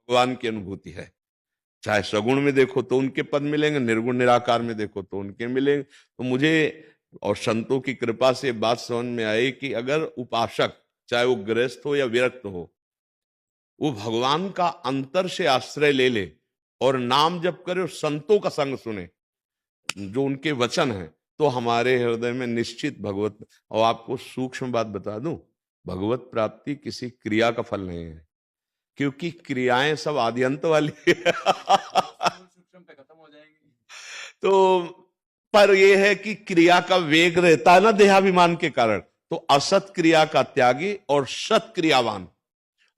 भगवान की अनुभूति है। चाहे सगुण में देखो तो उनके पद मिलेंगे, निर्गुण निराकार में देखो तो उनके मिलेंगे। तो मुझे और संतों की कृपा से बात समझ में आई कि अगर उपासक, चाहे वो गृहस्थ हो या विरक्त हो, वो भगवान का अंतर से आश्रय ले ले और नाम जप करे और संतों का संग सुने, जो उनके वचन हैं, तो हमारे हृदय में निश्चित भगवत। और आपको सूक्ष्म बात बता दूं, भगवत प्राप्ति किसी क्रिया का फल नहीं है, क्योंकि क्रियाएं सब आदि अंत वाली है। पे खत्म हो जाएंगी। तो पर यह है कि क्रिया का वेग रहता है ना देहाभिमान के कारण, तो असत क्रिया का त्यागी और सत क्रियावान,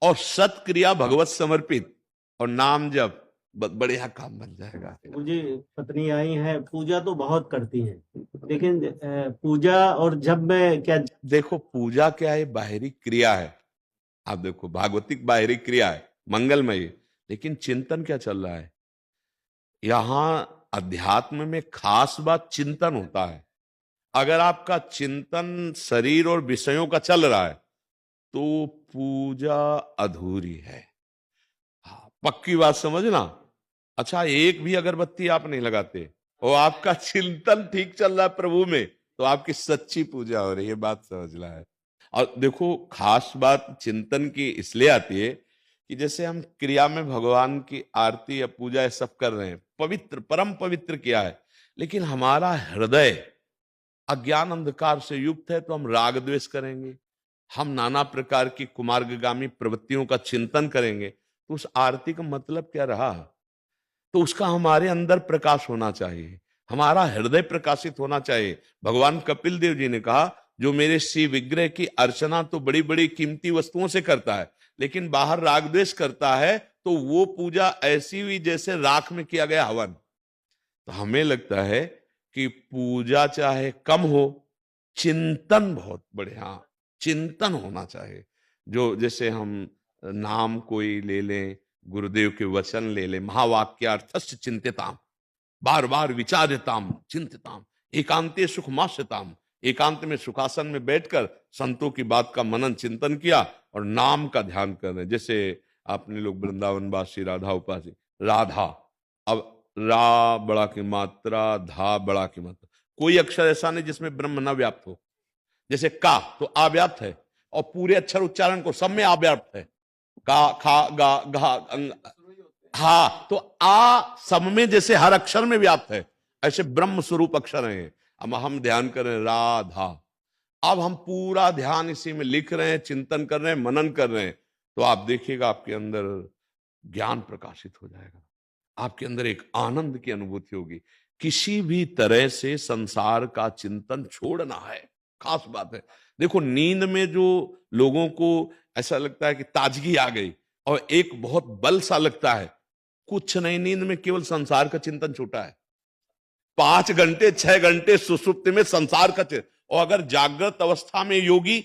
और सत क्रिया भगवत समर्पित और नाम जप, बढ़िया काम बन जाएगा। मुझे पत्नी आई है, पूजा तो बहुत करती है, लेकिन पूजा और जब मैं क्या, देखो पूजा क्या है, बाहरी क्रिया है। आप देखो भागवतिक बाहरी क्रिया है, मंगलमय, लेकिन चिंतन क्या चल रहा है यहां। अध्यात्म में खास बात चिंतन होता है। अगर आपका चिंतन शरीर और विषयों का चल रहा है तो पूजा अधूरी है। हाँ, पक्की बात समझना। अच्छा, एक भी अगरबत्ती आप नहीं लगाते और आपका चिंतन ठीक चल रहा है प्रभु में, तो आपकी सच्ची पूजा हो रही है, बात समझना है। और देखो खास बात चिंतन की इसलिए आती है कि जैसे हम क्रिया में भगवान की आरती या पूजा ये सब कर रहे हैं, पवित्र परम पवित्र किया है, लेकिन हमारा हृदय अज्ञान अंधकार से युक्त है, तो हम राग द्वेष करेंगे, हम नाना प्रकार की कुमार्गगामी प्रवृत्तियों का चिंतन करेंगे, तो उस आरती का मतलब क्या रहा। तो उसका हमारे अंदर प्रकाश होना चाहिए, हमारा हृदय प्रकाशित होना चाहिए। भगवान कपिल देव जी ने कहा, जो मेरे शिव विग्रह की अर्चना तो बड़ी बड़ी कीमती वस्तुओं से करता है, लेकिन बाहर राग द्वेष करता है, तो वो पूजा ऐसी हुई जैसे राख में किया गया हवन। तो हमें लगता है कि पूजा चाहे कम हो, चिंतन बहुत बढ़िया चिंतन होना चाहिए। जो जैसे हम नाम कोई ले लें, गुरुदेव के वचन ले लें, महावाक्यार्थस्य चिंतिताम, बार बार विचार्यताम चिंतिताम, एकांते सुखमास्यताम, एकांत में सुखासन में बैठकर संतों की बात का मनन चिंतन किया और नाम का ध्यान कर रहे। जैसे आपने लोग वृंदावनवासी राधा उपासी, राधा, अब रा बड़ा की मात्रा, धा बड़ा की मात्रा, कोई अक्षर ऐसा नहीं जिसमें ब्रह्म न व्याप्त हो। जैसे का तो अव्याप्त है, और पूरे अक्षर उच्चारण को सब में अव्याप्त है, का खा गा घा अंग, हाँ, तो आ सब में जैसे हर अक्षर में व्याप्त है, ऐसे ब्रह्म स्वरूप अक्षर हैं। अब हम ध्यान कर रहे हैं राधा, अब हम पूरा ध्यान इसी में लिख रहे हैं, चिंतन कर रहे हैं, मनन कर रहे हैं, तो आप देखिएगा आपके अंदर ज्ञान प्रकाशित हो जाएगा, आपके अंदर एक आनंद की अनुभूति होगी। किसी भी तरह से संसार का चिंतन छोड़ना है, खास बात है। देखो नींद में जो लोगों को ऐसा लगता है कि ताजगी आ गई और एक बहुत बल सा लगता है, कुछ नहीं, नींद में केवल संसार का चिंतन छूटा है। 5 घंटे 6 घंटे सुसुप्ति में संसार का चिंतन, और अगर जागृत अवस्था में योगी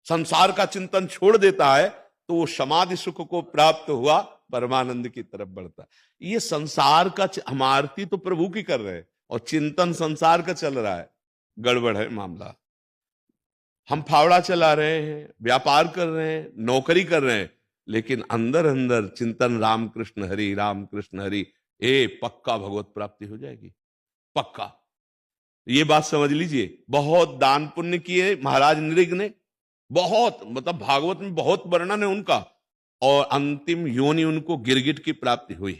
संसार का चिंतन छोड़ देता है तो वो समाधि सुख को प्राप्त हुआ परमानंद की तरफ बढ़ता है। ये संसार का हम आरती तो प्रभु की कर रहे हैं और चिंतन संसार का चल रहा है, गड़बड़ है मामला। हम फावड़ा चला रहे हैं, व्यापार कर रहे हैं, नौकरी कर रहे हैं, लेकिन अंदर अंदर चिंतन राम कृष्ण हरि, राम कृष्ण हरि, पक्का भगवत प्राप्ति हो जाएगी, पक्का। ये बात समझ लीजिए। बहुत दान पुण्य किए महाराज नृग ने, बहुत, मतलब भागवत में बहुत वर्णन है उनका, और अंतिम योनि उनको गिरगिट की प्राप्ति हुई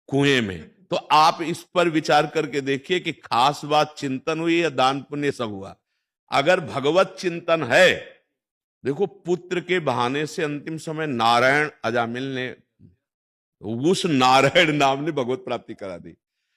कुएं में। तो आप इस पर विचार करके देखिए कि खास बात चिंतन हुई या दान पुण्य सब हुआ। अगर भगवत चिंतन है, देखो पुत्र के बहाने से अंतिम समय नारायण अजामिल ने, उस नारायण नाम ने भगवत प्राप्ति करा दी।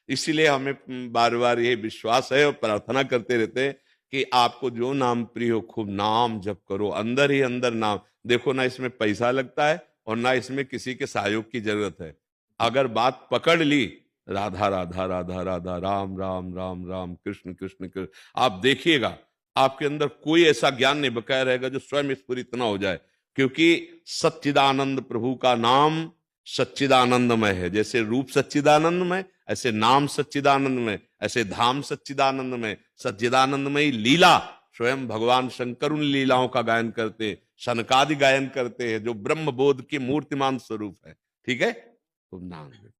इसीलिए हमें बार बार यह विश्वास है और प्रार्थना करते रहते हैं कि आपको जो नाम प्रिय हो, खूब नाम जप करो, अंदर ही अंदर नाम। देखो ना इसमें पैसा लगता है और ना इसमें किसी के सहयोग की जरूरत है। अगर बात पकड़ ली, राधा राधा राधा राधा, राम राम राम राम, कृष्ण कृष्ण कृष्ण, आप देखिएगा आपके अंदर कोई ऐसा ज्ञान नहीं बकाया रहेगा जो स्वयं स्फुरित ना हो जाए। क्योंकि सच्चिदानंद प्रभु का नाम सच्चिदानंदमय है। जैसे रूप सच्चिदानंदमय, ऐसे नाम सच्चिदानंदमय, ऐसे धाम सच्चिदानंदमय, सच्चिदानंदमयी लीला, स्वयं भगवान शंकर उन लीलाओं का गायन करते, शनकादि गायन करते हैं, जो ब्रह्म बोध की मूर्तिमान स्वरूप है। ठीक है, खूब नाम है।